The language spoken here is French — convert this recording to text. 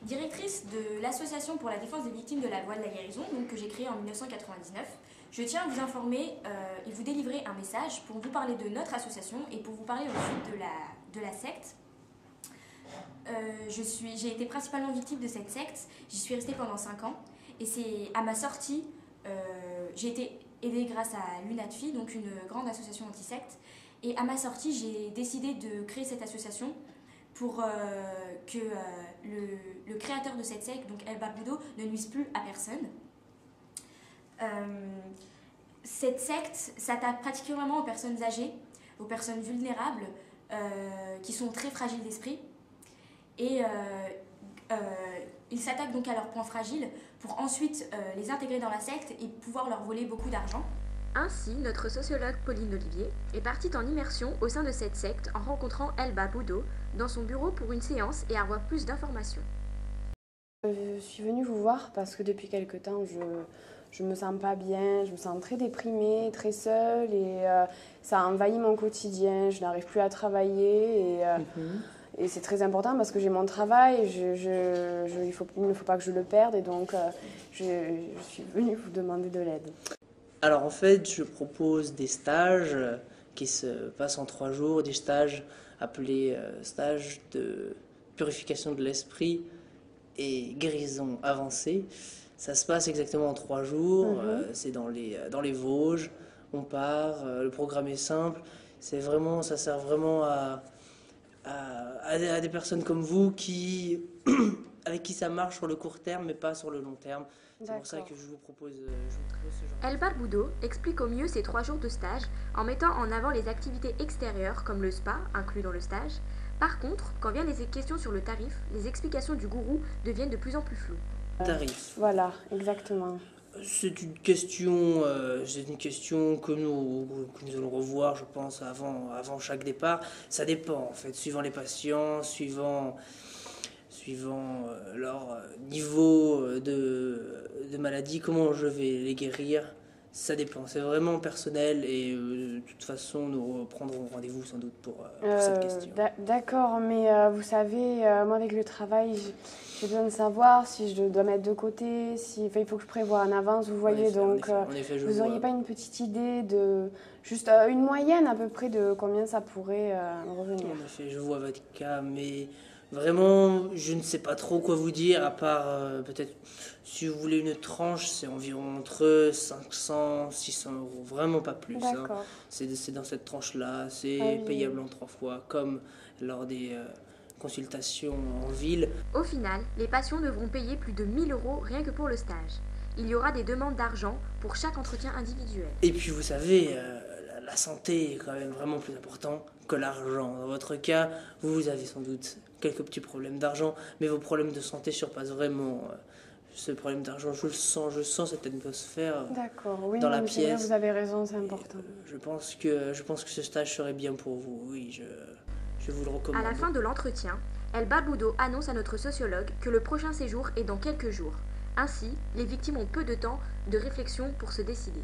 Directrice de l'Association pour la défense des victimes de la loi de la guérison, donc, que j'ai créée en 1999, je tiens à vous informer et vous délivrer un message pour vous parler de notre association et pour vous parler aussi de la secte. J'ai été principalement victime de cette secte, j'y suis restée pendant 5 ans et c'est à ma sortie, j'ai été aidée grâce à l'UNADFI, donc une grande association anti-secte, et à ma sortie j'ai décidé de créer cette association pour que le créateur de cette secte, donc El Barbudo, ne nuise plus à personne. Cette secte s'attaque particulièrement aux personnes âgées, aux personnes vulnérables, qui sont très fragiles d'esprit. Et ils s'attaquent donc à leurs points fragiles pour ensuite les intégrer dans la secte et pouvoir leur voler beaucoup d'argent. Ainsi, notre sociologue Pauline Olivier est partie en immersion au sein de cette secte en rencontrant El Barbudo dans son bureau pour une séance et avoir plus d'informations. Je suis venue vous voir parce que depuis quelque temps, je me sens pas bien, je me sens très déprimée, très seule et ça envahit mon quotidien, je n'arrive plus à travailler et c'est très important parce que j'ai mon travail, il ne faut pas que je le perde et donc je suis venue vous demander de l'aide. Alors en fait, je propose des stages qui se passent en 3 jours, des stages appelés stages de purification de l'esprit et guérison avancée. Ça se passe exactement en 3 jours, c'est dans les Vosges, on part, le programme est simple, ça sert vraiment à des personnes comme vous avec qui ça marche sur le court terme mais pas sur le long terme. C'est pour ça que je vous propose ce genre. El Barbudo explique au mieux ces 3 jours de stage en mettant en avant les activités extérieures comme le spa inclus dans le stage. Par contre, quand vient les questions sur le tarif, les explications du gourou deviennent de plus en plus floues. Tarif. Voilà, exactement. C'est une question que nous allons revoir, je pense, avant chaque départ. Ça dépend, en fait, suivant les patients, suivant leur niveau de maladie, comment je vais les guérir. Ça dépend, c'est vraiment personnel et de toute façon, nous reprendrons rendez-vous sans doute pour cette question. D'accord, mais vous savez, moi avec le travail, j'ai besoin de savoir si je dois mettre de côté, il faut que je prévoie en avance, vous voyez, en effet, vous n'auriez pas une petite idée de, juste une moyenne à peu près de combien ça pourrait me revenir? En effet, je vois votre cas, mais vraiment, je ne sais pas trop quoi vous dire, à part peut-être, si vous voulez une tranche, c'est environ entre 500 600 euros, vraiment pas plus. D'accord. Hein. C'est dans cette tranche-là, c'est payable en 3 fois, comme lors des consultations en ville. Au final, les patients devront payer plus de 1 000 € rien que pour le stage. Il y aura des demandes d'argent pour chaque entretien individuel. Et puis vous savez, la santé est quand même vraiment plus important que l'argent. Dans votre cas, vous avez sans doute quelques petits problèmes d'argent, mais vos problèmes de santé surpassent vraiment ce problème d'argent. Je sens cette atmosphère dans la pièce. Vrai, vous avez raison, c'est important. Je pense que ce stage serait bien pour vous, oui, je vous le recommande. À la fin de l'entretien, El Barbudo annonce à notre sociologue que le prochain séjour est dans quelques jours. Ainsi, les victimes ont peu de temps de réflexion pour se décider.